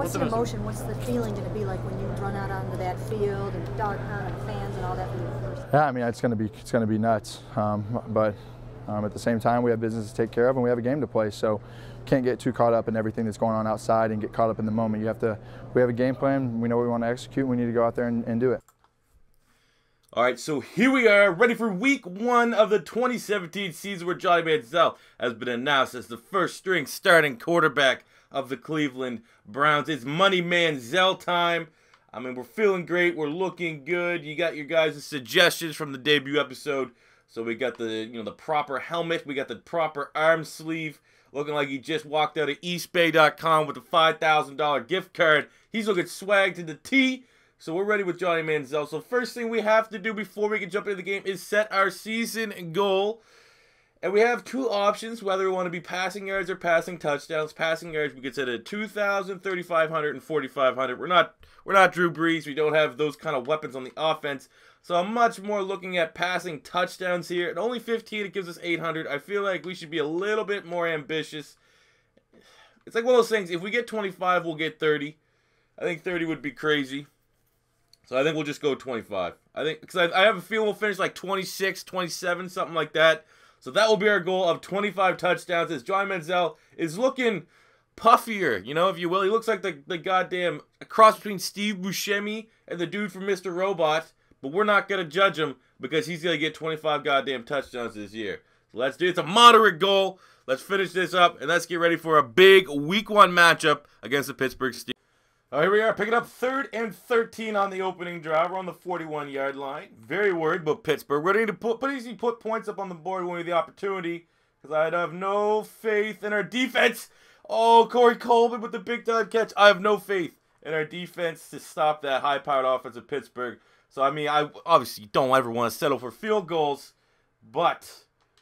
What's the emotion? What's the feeling going to be like when you run out onto that field and dog pound and fans and all that for the first? Yeah, I mean it's going to be nuts. But at the same time, we have business to take care of and we have a game to play. So can't get too caught up in everything that's going on outside and get caught up in the moment. We have a game plan. We know we want to execute. We need to go out there and do it. All right, so here we are, ready for week 1 of the 2017 season where Johnny Manziel has been announced as the first string starting quarterback of the Cleveland Browns. It's Money Manziel time. I mean, we're feeling great. We're looking good. You got your guys' suggestions from the debut episode. So we got the, the proper helmet. We got the proper arm sleeve. Looking like he just walked out of eastbay.com with a $5,000 gift card. He's looking swag to the T. So we're ready with Johnny Manziel. So first thing we have to do before we can jump into the game is set our season goal. And we have 2 options, whether we want to be passing yards or passing touchdowns. Passing yards, we could set at 2,000, 3,500, and 4,500. We're not Drew Brees. We don't have those kind of weapons on the offense. So I'm much more looking at passing touchdowns here. At only 15, it gives us 800. I feel like we should be a little bit more ambitious. It's like one of those things, if we get 25, we'll get 30. I think 30 would be crazy. So I think we'll just go 25. I think because I have a feeling we'll finish like 26, 27, something like that. So that will be our goal of 25 touchdowns as Johnny Manziel is looking puffier, if you will. He looks like the goddamn cross between Steve Buscemi and the dude from Mr. Robot. But we're not going to judge him because he's going to get 25 goddamn touchdowns this year. So let's do it. It's a moderate goal. Let's finish this up and let's get ready for a big week 1 matchup against the Pittsburgh Steelers. All right, here we are, picking up 3rd and 13 on the opening drive. We're on the 41-yard line. Very worried about Pittsburgh. We're ready to put points up on the board when we have the opportunity because I have no faith in our defense. Oh, Corey Coleman with the big-time catch. I have no faith in our defense to stop that high-powered offense of Pittsburgh. So, I mean, I obviously don't ever want to settle for field goals, but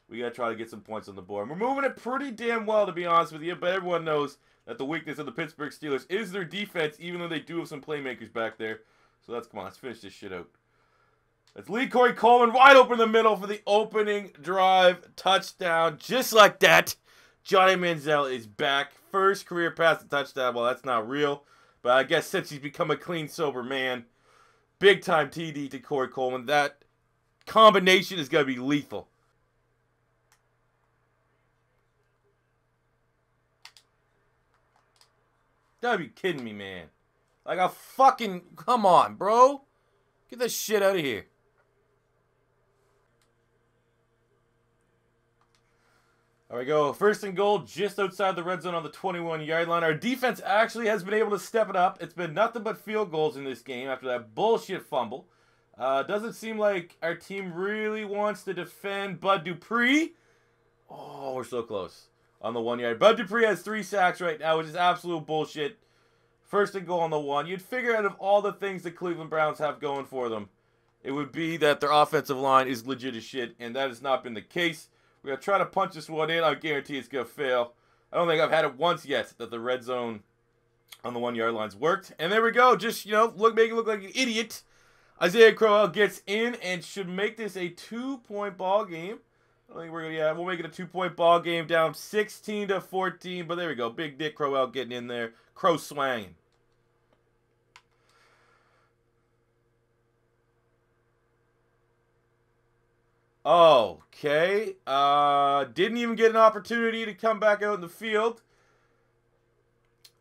we got to try to get some points on the board. We're moving it pretty damn well, to be honest with you, but everyone knows that the weakness of the Pittsburgh Steelers is their defense, even though they do have some playmakers back there. So come on, let's finish this shit out. Let's lead Corey Coleman wide open in the middle for the opening drive touchdown. Just like that, Johnny Manziel is back. First career pass to touchdown. Well, that's not real, but I guess since he's become a clean, sober man, big-time TD to Corey Coleman. That combination is going to be lethal. Gotta be kidding me, man. Like a fucking... Come on, bro. Get this shit out of here. There we go. 1st and goal just outside the red zone on the 21-yard line. Our defense actually has been able to step it up. It's been nothing but field goals in this game after that bullshit fumble. Doesn't seem like our team really wants to defend Bud Dupree. Oh, we're so close. On the 1-yard. Bud Dupree has 3 sacks right now, which is absolute bullshit. 1st and goal on the 1. You'd figure out of all the things the Cleveland Browns have going for them, it would be that their offensive line is legit as shit, and that has not been the case. We're going to try to punch this one in. I guarantee it's going to fail. I don't think I've had it once yet that the red zone on the 1-yard line's worked. And there we go. Just, make it look like an idiot. Isaiah Crowell gets in and should make this a 2-point ball game. I think we'll make it a 2-point ball game down 16-14. But there we go. Big Dick Crowell getting in there. Crow swanging. Okay. Didn't even get an opportunity to come back out in the field.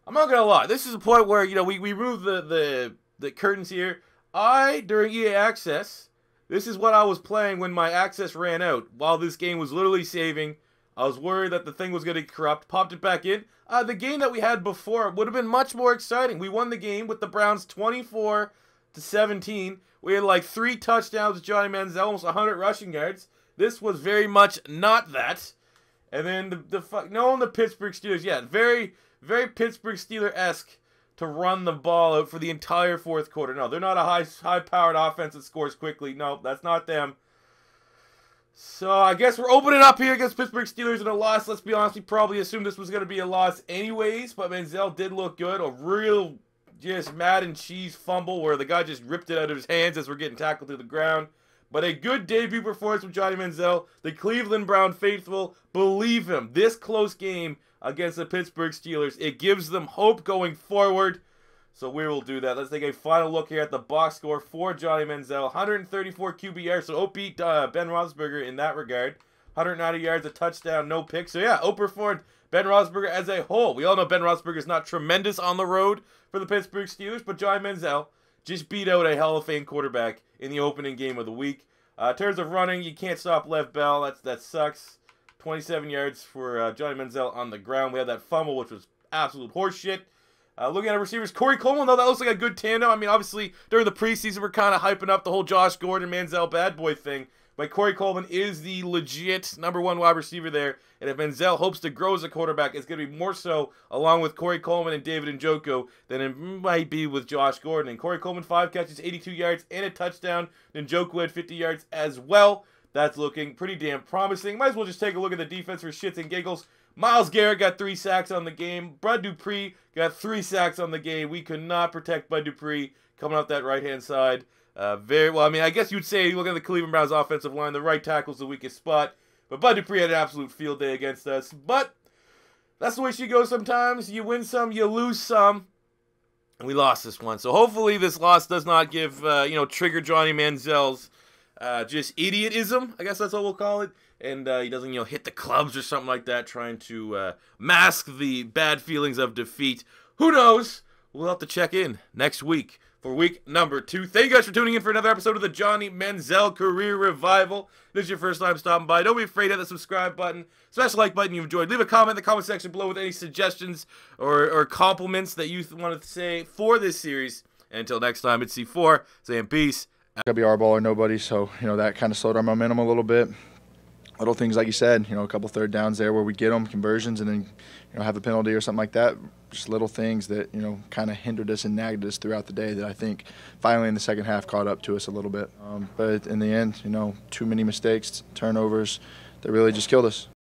I'm not gonna lie. This is a point where, we remove the curtains here. During EA Access, this is what I was playing when my access ran out. While this game was literally saving, I was worried that the thing was gonna corrupt. Popped it back in. The game that we had before would have been much more exciting. We won the game with the Browns 24-17. We had like 3 touchdowns with Johnny Manziel, almost 100 rushing yards. This was very much not that. And then the Pittsburgh Steelers, yeah, very, very Pittsburgh Steeler-esque to run the ball out for the entire 4th quarter. No, they're not a high-powered offense that scores quickly. No, that's not them. So I guess we're opening up here against Pittsburgh Steelers in a loss. Let's be honest, we probably assumed this was going to be a loss anyways, but Manziel did look good. A real just Madden cheese fumble where the guy just ripped it out of his hands as we're getting tackled to the ground. But a good debut performance from Johnny Manziel. The Cleveland Brown faithful believe him. This close game against the Pittsburgh Steelers, it gives them hope going forward. So we will do that. Let's take a final look here at the box score for Johnny Manziel. 134 QBR, so outbeat Ben Roethlisberger in that regard. 190 yards, a touchdown, no picks. So yeah, outperformed Ben Roethlisberger as a whole. We all know Ben Roethlisberger is not tremendous on the road for the Pittsburgh Steelers, but Johnny Manziel just beat out a Hall of Fame quarterback in the opening game of the week. In terms of running, you can't stop Lev Bell. That sucks. 27 yards for Johnny Manziel on the ground. We had that fumble, which was absolute horseshit. Looking at our receivers, Corey Coleman, though, that looks like a good tandem. I mean, obviously, during the preseason, we're kind of hyping up the whole Josh Gordon, Manziel bad boy thing. But Corey Coleman is the legit #1 wide receiver there. And if Manziel hopes to grow as a quarterback, it's going to be more so along with Corey Coleman and David Njoku than it might be with Josh Gordon. And Corey Coleman, 5 catches, 82 yards, and a touchdown. Njoku had 50 yards as well. That's looking pretty damn promising. Might as well just take a look at the defense for shits and giggles. Myles Garrett got 3 sacks on the game. Bud Dupree got 3 sacks on the game. We could not protect Bud Dupree coming off that right-hand side. Very well. I mean, I guess you'd say, look at the Cleveland Browns offensive line, the right tackle's the weakest spot. But Bud Dupree had an absolute field day against us. But that's the way she goes sometimes. You win some, you lose some. And we lost this one. So hopefully this loss does not give, trigger Johnny Manziel's just idiotism. I guess that's what we'll call it. And he doesn't, hit the clubs or something like that, trying to mask the bad feelings of defeat. Who knows? We'll have to check in next week for week number 2. Thank you guys for tuning in for another episode of the Johnny Manziel Career Revival. If this is your first time stopping by, don't be afraid to hit the subscribe button, smash the like button you've enjoyed. Leave a comment in the comment section below with any suggestions or compliments that you want to say for this series. And until next time, it's C4 saying peace. Gotta be our ball or nobody, so that kind of slowed our momentum a little bit. Little things like you said, a couple third downs there where we get them, conversions, and then have a penalty or something like that. Just little things that kind of hindered us and nagged us throughout the day that I think finally in the second half caught up to us a little bit. But in the end, too many mistakes, turnovers that really just killed us.